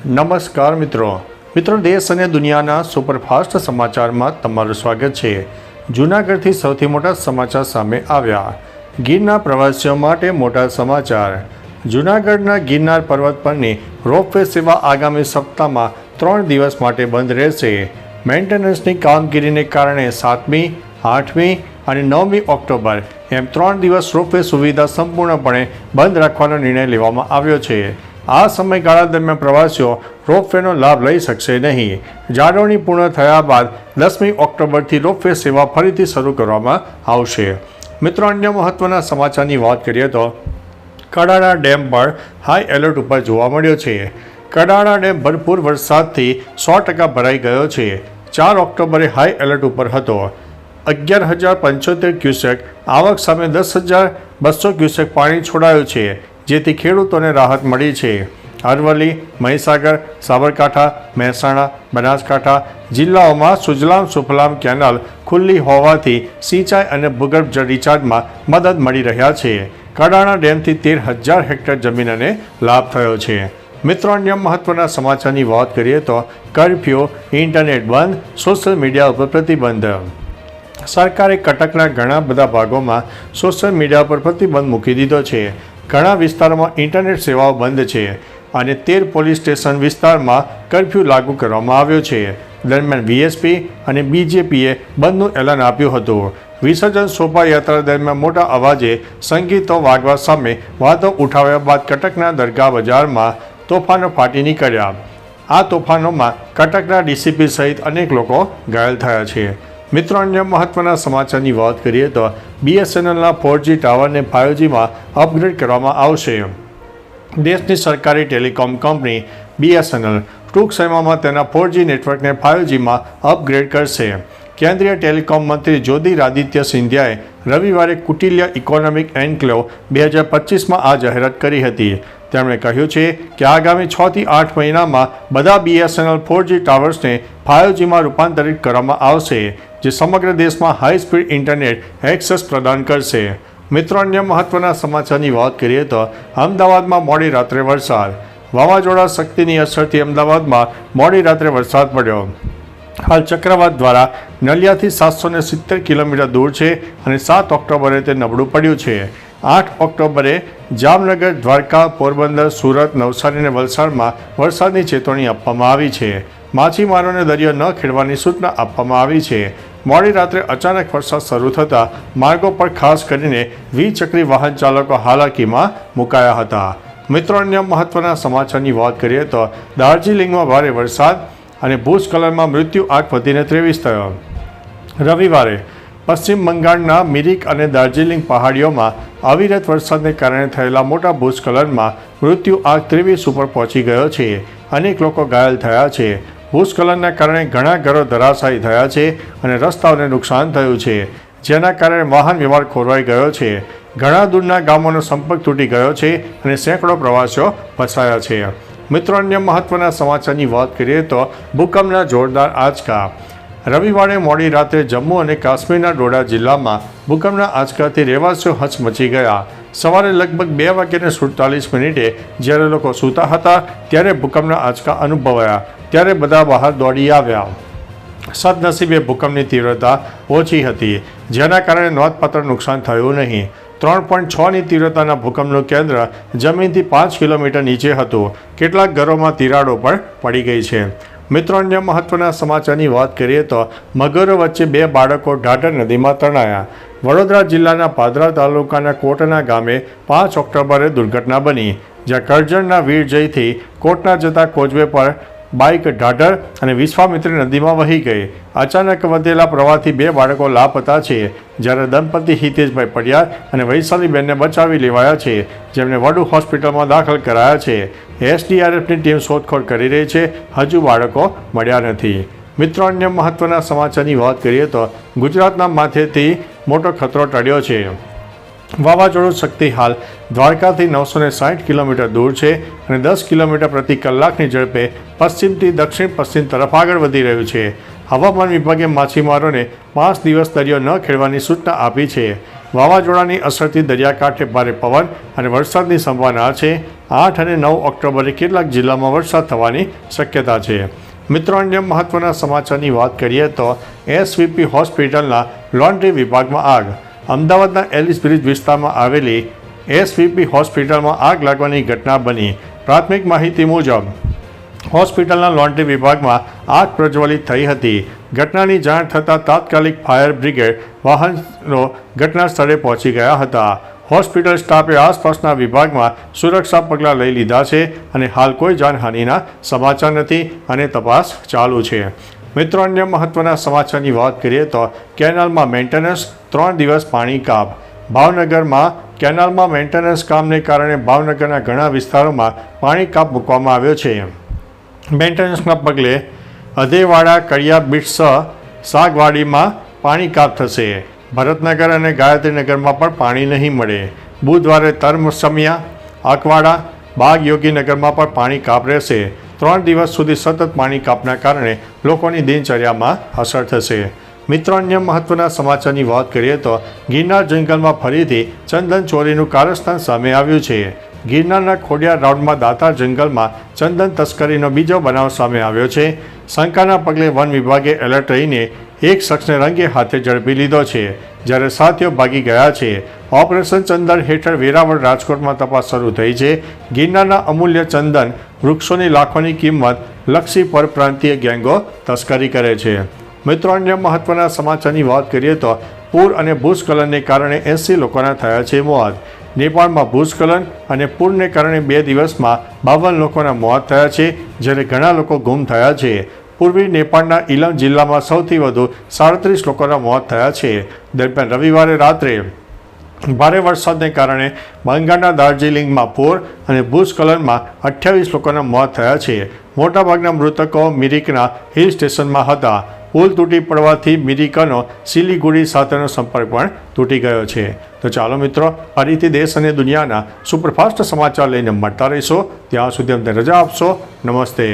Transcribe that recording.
નમસ્કાર મિત્રો દેશ અને દુનિયાના સુપરફાસ્ટ સમાચારમાં તમારું સ્વાગત છે। જૂનાગઢથી સૌથી મોટા સમાચાર સામે આવ્યા। ગિરનાર પ્રવાસીઓ માટે મોટા સમાચાર। જૂનાગઢના ગિરનાર પર્વત પરની રોપવે સેવા આગામી સપ્તાહમાં 3 દિવસ માટે બંધ રહેશે। મેન્ટેનન્સની કામગીરીને કારણે 7મી, 8મી અને 9મી ઓક્ટોબર એમ 3 દિવસ રોપવે સુવિધા સંપૂર્ણપણે બંધ રાખવાનો નિર્ણય લેવામાં આવ્યો છે। આ સમયગાળા દરમિયાન પ્રવાસીઓ રોપવેનો લાભ લઈ શકશે નહીં। જાળવણી પૂર્ણ થયા બાદ 10મી ઓક્ટોબરથી રોપવે સેવા ફરીથી શરૂ કરવામાં આવશે। મિત્રો, અન્ય મહત્વના સમાચારની વાત કરીએ તો કડાણા ડેમ પર હાઈ એલર્ટ ઉપર જોવા મળ્યો છે। કડાણા ડેમ ભરપૂર વરસાદથી 100% ભરાઈ ગયો છે। 4 ઓક્ટોબરે હાઈ એલર્ટ ઉપર હતો। 11,075 ક્યુસેક આવક સામે 10,200 ક્યુસેક પાણી છોડાયું છે, જેથી ખેડૂતોને રાહત મળી છે। અરવલ્લી, મહીસાગર, સાબરકાંઠા, મહેસાણા, બનાસકાંઠા જિલ્લાઓમાં સુજલામ સુફલામ કેનાલ ખુલ્લી હોવાથી સિંચાઈ અને ભૂગર્ભ જળ રિચાર્જમાં મદદ મળી રહ્યા છે। કડાણા ડેમથી 13,000 હેક્ટર જમીનને લાભ થયો છે। મિત્રો, અન્ય મહત્વના સમાચારની વાત કરીએ તો કર્ફ્યુ, ઇન્ટરનેટ બંધ, સોશિયલ મીડિયા ઉપર પ્રતિબંધ। સરકારે કટકના ઘણા બધા ભાગોમાં સોશિયલ મીડિયા પર પ્રતિબંધ મૂકી દીધો છે। ઘણા વિસ્તારોમાં ઇન્ટરનેટ સેવાઓ બંધ છે અને 13 પોલીસ સ્ટેશન વિસ્તારમાં કર્ફ્યુ લાગુ કરવામાં આવ્યો છે। દરમિયાન વીએસપી અને બીજેપીએ બંધનું એલાન આપ્યું હતું। વિસર્જન શોભાયાત્રા દરમિયાન મોટા અવાજે સંગીતો વાગવા સામે વાદો ઉઠાવ્યા બાદ કટકના દરગાહ બજારમાં તોફાનો ફાટી નીકળ્યા। આ તોફાનોમાં કટકના ડીસીપી સહિત અનેક લોકો ઘાયલ થયા છે। મિત્રો, અન્ય મહત્વના સમાચારની વાત કરીએ તો BSNLના 4G ટાવરને 5Gમાં અપગ્રેડ કરવામાં આવશે। દેશની સરકારી ટેલિકોમ કંપની BSNL ટૂંક સમયમાં તેના 4G નેટવર્કને 5Gમાં અપગ્રેડ કરશે। કેન્દ્રીય ટેલિકોમ મંત્રી જ્યોતિરાદિત્ય સિંધિયાએ રવિવારે કુટિલ્ય ઇકોનોમિક એન્કલેવ 2025માં આ જાહેરાત કરી હતી। તેમણે કહ્યું છે કે આગામી 6 થી 8 મહિનામાં બધા BSNL 4G ટાવર્સને 5Gમાં રૂપાંતરિત કરવામાં આવશે, જે સમગ્ર દેશમાં હાઈ સ્પીડ ઇન્ટરનેટ એક્સેસ પ્રદાન કરશે। મિત્રો, અન્ય મહત્વના સમાચારની વાત કરીએ તો અમદાવાદમાં મોડી રાત્રે વરસાદ। વાવાઝોડા શક્તિની અસરથી અમદાવાદમાં મોડી રાત્રે વરસાદ પડ્યો। હાલ ચક્રવાત દ્વારા નલિયાથી 770 કિલોમીટર દૂર છે અને 7 ઓક્ટોબરે તે નબળું પડ્યું છે। 8 ઓક્ટોબરે જામનગર, દ્વારકા, પોરબંદર, સુરત, નવસારી અને વલસાડમાં વરસાદની ચેતવણી આપવામાં આવી છે। માછીમારોને દરિયો ન ખેડવાની સૂચના આપવામાં આવી છે। મોડી રાત્રે અચાનક વરસાદ શરૂ થતાં માર્ગો પર ખાસ કરીને દ્વિચક્રી વાહન ચાલકો હાલાકીમાં મુકાયા હતા। મિત્રો, અન્ય મહત્વના સમાચારની વાત કરીએ તો દાર્જિલિંગમાં ભારે વરસાદ અને ભૂસ્ખલનમાં મૃત્યુ આંક વધીને 23 થયો। રવિવારે પશ્ચિમ બંગાળના મિરિક અને દાર્જિલિંગ પહાડીઓમાં અવિરત વરસાદને કારણે થયેલા મોટા ભૂસ્ખલનમાં મૃત્યુ આંક 23 ઉપર પહોંચી ગયો છે। અનેક લોકો ઘાયલ થયા છે। ભૂસ્ખલનના કારણે ઘણા ઘરો ધરાશાયી થયા છે અને રસ્તાઓને નુકસાન થયું છે, જેના કારણે વાહન વ્યવહાર ખોરવાઈ ગયો છે। ઘણા દૂરના ગામોનો સંપર્ક તૂટી ગયો છે અને સેંકડો પ્રવાસીઓ ફસાયા છે। મિત્રો, અન્ય મહત્વના સમાચારની વાત કરીએ તો ભૂકંપના જોરદાર આંચકા। રવિવારે મોડી રાત્રે જમ્મુ અને કાશ્મીરના ડોડા જિલ્લામાં ભૂકંપના આંચકાથી રહેવાસીઓ હચમચી ગયા। સવારે લગભગ 2:47 જ્યારે લોકો સૂતા હતા ત્યારે ભૂકંપના આંચકા અનુભવાયા, ત્યારે બધા બહાર દોડી આવ્યા। સદનસીબે ભૂકંપની તીવ્રતા ઓછી હતી, જેના કારણે નોંધપાત્ર નુકસાન થયું નહીં। 3.6ની તીવ્રતાના ભૂકંપનું કેન્દ્ર જમીનથી 5 કિલોમીટર નીચે હતું। કેટલાક ઘરોમાં તિરાડો પણ પડી ગઈ છે। મિત્રો, અન્ય મહત્વના સમાચારની વાત કરીએ તો મગરો વચ્ચે 2 બાળકો ઢાઢર નદીમાં તણાયા। વડોદરા જિલ્લાના પાદરા તાલુકાના કોટના ગામે 5 ઓક્ટોબરે દુર્ઘટના બની, જ્યાં કરજણના વીરજયથી કોટના જતા કોઝવે પર બાઇક ઢાઢર અને વિશ્વામિત્રી નદીમાં વહી ગઈ। અચાનક વધેલા પ્રવાહથી 2 બાળકો લાપતા છે, જ્યારે દંપતી હિતેશભાઈ પડિયાર અને વૈશાલીબેનને બચાવી લેવાયા છે, જેમને વડુ હોસ્પિટલમાં દાખલ કરાયા છે। SDRFની ટીમ શોધખોળ કરી રહી છે। હજુ બાળકો મળ્યા નથી। મિત્રો, અન્ય મહત્વના સમાચારની વાત કરીએ તો ગુજરાતના માથેથી મોટો ખતરો ટળ્યો છે। વાવાઝોડું શક્તિ હાલ દ્વારકાથી 960 કિલોમીટર દૂર છે અને 10 કિલોમીટર પ્રતિ કલાકની ઝડપે પશ્ચિમથી દક્ષિણ પશ્ચિમ તરફ આગળ વધી રહ્યું છે। હવામાન વિભાગે માછીમારોને 5 દિવસ દરિયો ન ખેડવાની સૂચના આપી છે। વાવાઝોડાની અસરથી દરિયાકાંઠે ભારે પવન અને વરસાદની સંભાવના છે, 8 અને 9 ઓક્ટોબરે કેટલાક જિલ્લામાં વરસાદ થવાની શક્યતા છે. મિત્રો, અન્ય મહત્વના સમાચારની વાત કરીએ તો એસવીપી હોસ્પિટલના લોન્ડ્રી વિભાગમાં આગ. અમદાવાદના એલિસ બ્રિજ વિસ્તારમાં આવેલી એસવીપી હોસ્પિટલમાં આગ લાગવાની ઘટના બની. પ્રાથમિક માહિતી મુજબ હોસ્પિટલના લોન્ડ્રી વિભાગમાં આગ પ્રજ્વલિત થઈ હતી. ઘટનાની જાણ થતાં તાત્કાલિક ફાયર બ્રિગેડ વાહનો ઘટના સ્થળે પહોંચી ગયા હતા. હોસ્પિટલ સ્ટાફે આસપાસના વિભાગમાં સુરક્ષા પગલાં લઈ લીધા છે અને હાલ કોઈ જાનહાનિના સમાચાર નથી અને તપાસ ચાલુ છે. મિત્રો, અન્ય મહત્વના સમાચારની વાત કરીએ તો કેનાલમાં મેન્ટેનન્સ, 3 દિવસ પાણી કાપ. ભાવનગરમાં કેનાલમાં મેન્ટેનન્સ કામને કારણે ભાવનગરના ઘણા વિસ્તારોમાં પાણી કાપ મૂકવામાં આવ્યો છે. મેન્ટેનન્સના પગલે અધેવાડા, કડિયા બીટ, સાગવાડીમાં પાણી કાપ થશે. ભરતનગર અને ગાયત્રીનગરમાં પણ પાણી નહીં મળે. બુધવારે તરસમિયા, અકવાડા, બાગ યોગીનગરમાં પણ પાણી કાપ રહેશે. 3 દિવસ સુધી સતત પાણી કાપના કારણે લોકોની દિનચર્યામાં અસર થશે. મિત્રો, અન્ય મહત્વના સમાચારની વાત કરીએ તો ગિરનાર જંગલમાં ફરીથી ચંદન ચોરીનું કારસ્તાન સામે આવ્યું છે. ગિરનારના ખોડિયાર રાઉન્ડમાં દાતાર જંગલમાં ચંદન તસ્કરીનો બીજો બનાવ સામે આવ્યો છે. શંકાના પગલે વન વિભાગે એલર્ટ રહીને એક શખ્સને રંગે હાથે ઝડપી લીધો છે, જ્યારે સાથીઓ ભાગી ગયા છે. ઓપરેશન ચંદન હેઠળ વેરાવળ, રાજકોટમાં તપાસ શરૂ થઈ છે. ગિરનારના અમૂલ્ય ચંદન વૃક્ષોની લાખોની કિંમત લક્ષી પરપ્રાંતીય ગેંગો તસ્કરી કરે છે. મિત્રો, અન્ય મહત્વના સમાચારની વાત કરીએ તો પૂર અને ભૂસ્ખલનને કારણે 80 લોકોના થયા છે મોત. નેપાળમાં ભૂસ્ખલન અને પૂરને કારણે 2 દિવસમાં 52 લોકોના મોત થયા છે, જ્યારે ઘણા લોકો ગુમ થયા છે. પૂર્વી નેપાળના ઇલમ જિલ્લામાં સૌથી વધુ 37 લોકોના મોત થયા છે. દરમિયાન રવિવારે રાત્રે ભારે વરસાદને કારણે બંગાળના દાર્જિલિંગમાં પૂર અને ભૂસ્ખલનમાં 28 લોકોના મોત થયા છે. મોટાભાગના મૃતકો મિરિકના હિલ સ્ટેશનમાં હતા. પુલ તૂટી પડવાથી મિરિકનો સિલિગુડી સાથેનો સંપર્ક પણ તૂટી ગયો છે. તો ચાલો મિત્રો, ફરીથી દેશ અને દુનિયાના સુપરફાસ્ટ સમાચાર લઈને મળતા રહીશો. ત્યાં સુધી અમને રજા આપશો. નમસ્તે.